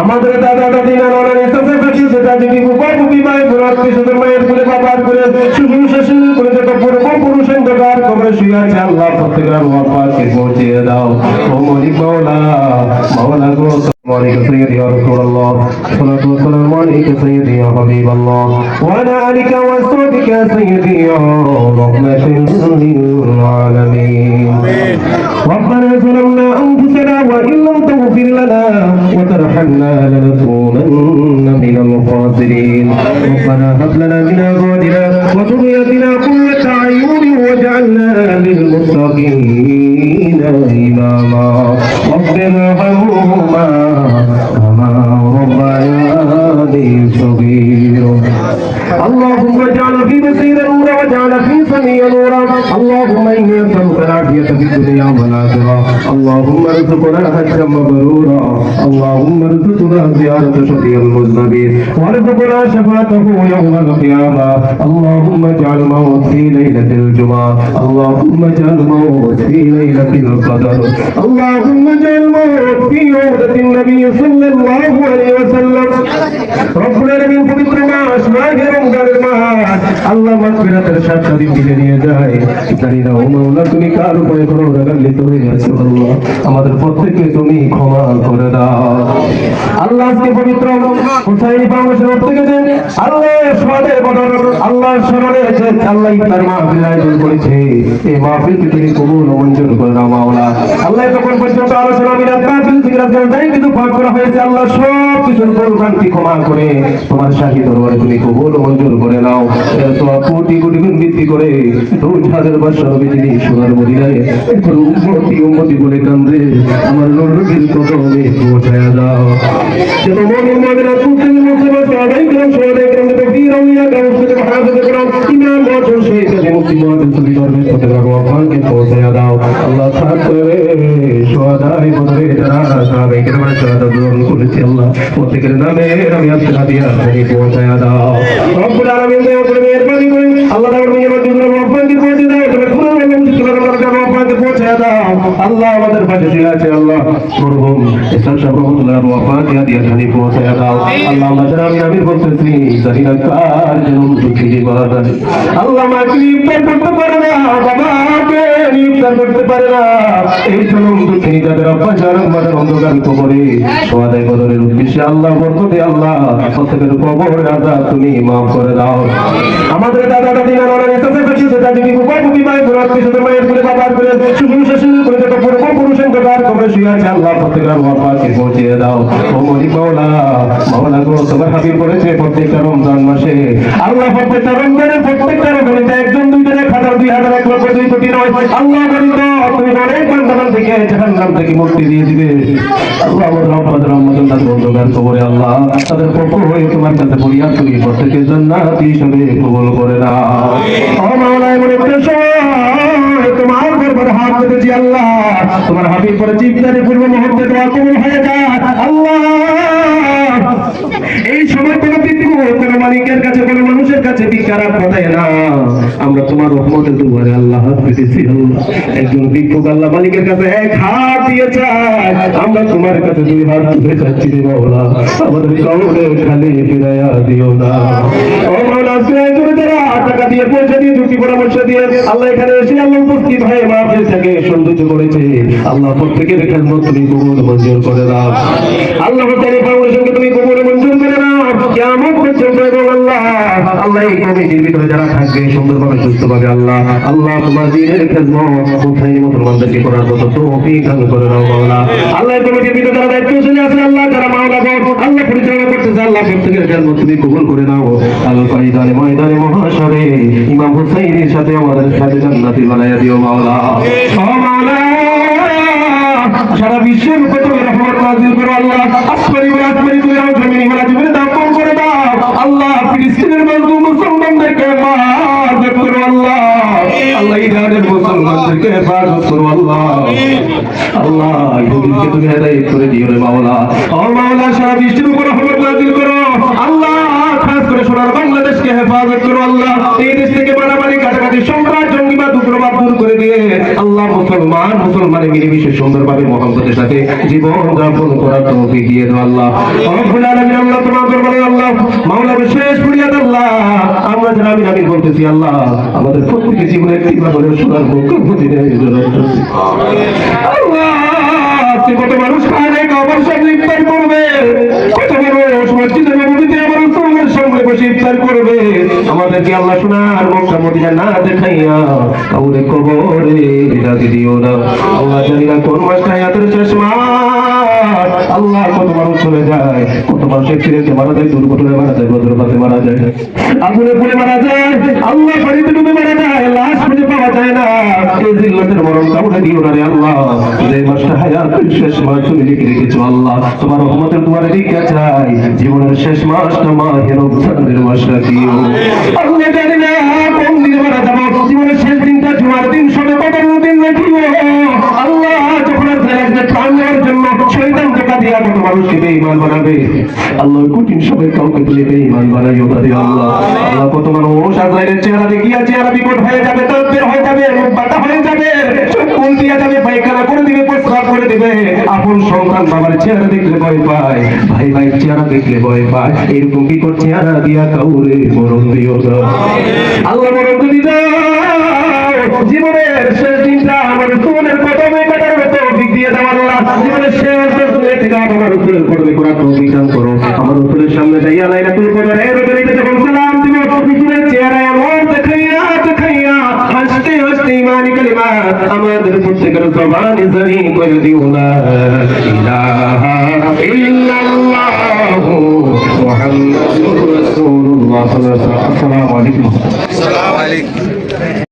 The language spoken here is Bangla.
আমাদের দাদা দাদি নানা নানি চাচা চাচি চাচা দিদি বুবা বুবি ভাই বোন আত্মীয় স্বজন মায়ের করে বাবার করে শ্বশুর শাশুড়ি করে যত পূর্বপুরুষ অন্ধকার কবরে শুয়ে আছে আল্লাহ প্রত্যেকের ওয়াফাতকে পৌঁছিয়ে দাও ও মালিক মাওলা মাওলা গো عليك سيدي يا رسول الله صلاة والسلام عليك سيدي يا حبيب الله وعلى آلك وأصحابك يا سيدي يا رحمة للعالمين ربنا ظلمنا أنفسنا وإن لم تغفر لنا وترحمنا لنكونن من الخاسرين ربنا هب لنا من أزواجنا وذريتنا قرة أعين واجعلنا للمتقين إماما رب ارحمهما كما ربياني صغيرا اللهم اجعل في بصير نورا واجعل في سميع نورا اللهم اني اسالك العافيه في الدنيا والاخره اللهم ارزقنا حجا مبرورا اللهم ارزقنا زياره شفيع المذنبين وارزقنا شفاعته يوم القيامه اللهم اجعل موت في ليله الجمعه اللهم اجعل موت في ليله القدر اللهم اجعل موت في عودة النبي صلى الله عليه وسلم ربنا العالمين পবিত্র মাস মাঘে রমজানের মাস আল্লাহ মাগফিরাতের সাথে দিকে নিয়ে যায় জানি না ও মাওলা তুমি কার উপরে কোনো রাগান্বিত হয়ে আছো আল্লাহ আমাদের প্রত্যেককে তুমি ক্ষমা করে দাও আল্লাহ আজকে পবিত্র হুসাইনি ফাউন্ডেশন থেকে দেন আল্লাহ শহীদের বদর আল্লাহ স্মরণে আছে আল্লাহ ইফতার মাহফিল আয়োজন করেছে এই মাহফিলকে তুমি কবুল ও মঞ্জুর করে নাও মাওলা আল্লাহ তখন পর্যন্ত আলোচনা মিলাদ মাহফিল জিকিরাত যাই কিন্তু পাক করা হয়েছে আল্লাহ সব কিছুর ভুলভ্রান্তি ক্ষমা করে তোমার শাহী দরবারে তুমি কবুল ও মঞ্জুর করে নাও এত কোটি কোটি গুণ বৃদ্ধি করে 2000 বিজলি সোনার মদিনায় এখন উম্মতি বলে কান্দে আমার নবীর কদমে পৌঁছায়া দাও যেন মুমিন মুমিনা মুসলিম মুসলমান সবাই গ্রাম সবাই গ্রাম তকবীর আউলিয়া গ্রাম থেকে হাফেজ গ্রাম ইমাম ওয়াজন শহীদ মুসলিম মুসলিম তুমি দরবে পথে রাখো আপনাকে পৌঁছায়া দাও আল্লাহ খাস করে শহীদাই বদরে যারা সবাই গ্রাম শহীদ গ্রহণ করেছে আল্লাহ প্রত্যেকের নামে আমি আজকে হাদিয়া আপনি পৌঁছায়া দাও রব্বুল আলামিন দয়া করে মেহেরবানি করে আল্লাহ তাআলা মেহেরবানি করে আপনাকে পৌঁছে দাও তুমি পুরো আপনাকে পৌঁছায়া দাও আল্লাহ আমাদের পাশে শুয়ে আছে আল্লাহ মরহুম ইসলাম সাহেব রহমাতুল্লাহ ওয়াফাতে হাদিয়া জানি পৌঁছায়া দাও আল্লাহ আমরা যারা আমি বলতেছি জানি না কার জন্য দুঃখী জীবন আল্লাহ আমাকে ইফতার করতে পারে না বাবাকে ইফতার করতে পারে না এই জন্য দুঃখী যাদের আব্বা যারা আমাদের অন্ধকার কবরে সোয়াদাই বদরের উদ্দেশ্যে আল্লাহ বরকতে আল্লাহ প্রত্যেকের কবর আযাব তুমি maaf করে দাও আমাদের দাদা দাদি নানা নানি চাচা চাচি চাচা দিদি বুবা বুবি ভাই বোন আত্মীয় স্বজন মায়ের করে বাবার করে শ্বশুর শাশুড়ি করে যত পূর্বপুরুষ অন্ধকার কবরে শুয়ে আছে আল্লাহ প্রত্যেকের ওয়াফাতকে পৌঁছিয়ে দাও ও মালিক মাওলা মাওলা গো তোমার হাবিব করেছে প্রত্যেকটা রমজান মাসে আল্লাহ প্রত্যেকটা রমজানে প্রত্যেকটা রমজানে একজন দুইজন 1000 2000 1 লক্ষ 2 কোটি নয় আল্লাহ বলিত তুমি অনেক বান্দাবান থেকে জাহান্নাম থেকে মুক্তি দিয়ে দিবে আল্লাহ আমার রহমতের রহমতুল্লাহ অন্ধকার কবরে আল্লাহ তাদের পক্ষ হয়ে তোমার কাছে ফরিয়াদ করি প্রত্যেকের জান্নাতি হিসেবে কবুল করে দাও ও মাওলা এমন একটা সময় তোমার দরবারে হাত পেতেছি আল্লাহ তোমার হাবিব পরে জিবদারি পূর্ব মুহূর্তে দোয়া কবুল হয়ে যায় আল্লাহ এই সময় কোনো বিক্ষোভ কোনো মালিকের কাছে কোনো মানুষের কাছে ভিক্ষার পাঠায় না আমরা তোমার রহমতের দুয়ারে আল্লাহ হাত পেতেছি আল্লাহ একজন ভিক্ষুক আল্লাহ মালিকের কাছে এক হাত দিয়ে চায় আমরা তোমার কাছে দুই হাত তুলে যাচ্ছি রে মাওলা আমাদের কবরে খালি ফিরাইয়া দিও না ও মাওলা আজকে করে যারা টাকা দিয়ে পয়সা দিয়ে দুটি পরামর্শ দিয়ে আল্লাহ এখানে এসে আল্লাহ উপস্থিত হয়ে মাহফিল থেকে সৌন্দর্য করেছে আল্লাহ প্রত্যেকের খেদমত তুমি কবুল মঞ্জুর করে দাও আল্লাহ তাআলা ফাউন্ডেশনকে তুমি কবুল মঞ্জুর করে দাও কিয়ামত পর্যন্ত এবং আল্লাহ আল্লাহ এই কমিটির ভিতরে যারা থাকবে সুন্দরভাবে সুস্থভাবে আল্লাহ আল্লাহ তোমার দ্বীনের খেদমত মুসলিম মুসলমানদেরকে করার মতো তৌফিক দান করে দাও মাওলা আল্লাহ এই কমিটির ভিতরে যারা দায়িত্বশীল আছেন আল্লাহ যারা মাওলা গো আল্লাহ পরিচালনা করতেছে আল্লাহ প্রত্যেকের খেদমত তুমি কবুল করে দাও আল ফাইদানে ময়দানে মহাশরে ইমাম হুসাইনের সাথে আমাদের সাথে জান্নাতি বানায়া দিও মাওলা ও মাওলা সারা বিশ্বের উপর তুমি রহমত নাযিল করো আল্লাহ আসমানি ওয়া আসমানি তুমি জমিনে ওয়া জমিনে দাপন করে দাও আল্লাহ ফিলিস্তিনের মজলুম মুসলমানদেরকে হেফাজত করো আল্লাহ আল্লাহ ইরানের মুসলমানদেরকে হেফাজত করো আল্লাহ আল্লাহ ইহুদিকে তুমি হেদায়েত করে দিও রে মাওলা ও মাওলা সারা বিশ্বের উপর রহমত নাযিল করো আল্লাহ খাস করে সোনার বাংলাদেশকে হেফাজত করো আল্লাহ এই দেশ থেকে মারামারি কাটাকাটি সংঘাত জঙ্গিবাদ উগ্রবাদ দূর করে দিয়ে আল্লাহ মুসলমানে মিলেমিশে সুন্দরভাবে মহব্বতের সাথে জীবন যাপন করার তৌফিক দিয়ে দাও আল্লাহ। রব্বুল আলামিন আল্লাহ তোমার দরবারে আল্লাহ মাওলা বিশেষ ফরিয়াদ আল্লাহ, আমরা যারা আমিন আমিন বলতেছি আল্লাহ, আমাদের প্রত্যেকের জীবনে একটি করে সোনার মুখ বুঝিয়ে আল্লাহ। কত মানুষ খায় নাই খাবার সামনে ইফতার করবে, কত মানুষ মসজিদের নববীতে আমার রসুলের সামনে বসে ইফতার করবে। আমাদেরকে আল্লাহ সোনার মুখটা মদিনা না দেখাইয়া কাউরে কবরে রাজি দিও না আল্লাহ। জানি না কোন মাসটা হায়াতের শেষ মাস আল্লাহ, কত মানুষ চলে যায়, কত মানুষ অ্যাক্সিডেন্টে মারা যায়, দুর্ঘটনায় মারা যায়, বজ্রপাতে মারা যায়, আগুনে পুড়ে মারা যায়, আল্লাহ পানিতে ডুবে মারা যায়, লাশ খুঁজে পাওয়া যায় না। এই জিল্লাতের মরণ কাউরে দিও না রে আল্লাহ। যে মাসটা হায়াতের শেষ মাস তুমি লিখে রেখেছো আল্লাহ, তোমার রহমতের দুয়ারে ভিক্ষা চাই, জীবনের শেষ মাসটা মাহে রমজানের মাসটা দিও আল্লাহ। জানি না কোন দিনে মারা যাবো, জীবনের শেষ দিনটা জুমার দিন, সবে কদরের দিন রাখিও আল্লাহ। যখন একটা প্রাণ নেওয়ার জন্য শয়তান ধোঁকা দিয়া কত মানুষকে বেঈমান বানাবে আল্লাহ, কঠিন সময় কাউকে তুলে বেঈমান বানাইও না রে আল্লাহ। আল্লাহ কত মানুষ আজরাইলের চেহারা দেখিয়া চেহারা বিকট হয়ে যাবে, তদ্বের হয়ে যাবে, মুখ বাঁকা হয়ে যাবে, চোখ ফুল দিয়া যাবে, পায়খানা করে দিবে, প্রস্রাব করে দিবে। আপন সন্তান বাবার চেহারা দেখলে ভয় পায়, ভাই ভাইয়ের চেহারা দেখলে ভয় পায়, এরকম বিকট চেহারা দিয়া কাউরে মরণ দিও না আল্লাহ। মরণ যদি দাও, জীবনের শেষ দিনটা আমার রসুলের কদমে কাটার তৌফিক দিয়ে দাও আল্লাহ। জীবনের শেষ দিনটা আমার রসুলের কদমে করার তৌফিক দান করো। আমার রসুলের সামনে যাইয়া লাইলাতুল কদরের রাতে যখন সালাম দিব, রসুলের চেহারা এমন দেখাইয়া দেখাইয়া হাসতে হাসতে ঈমানি কালিমা আমাদের প্রত্যেকের জবানে জারি করে দিও না ইলাহা ইল্লাল্লাহু মুহাম্মাদুর রাসূলুল্লাহ সাল্লাল্লাহু আলাইহি ওয়াসাল্লাম। আসসালামু আলাইকুম।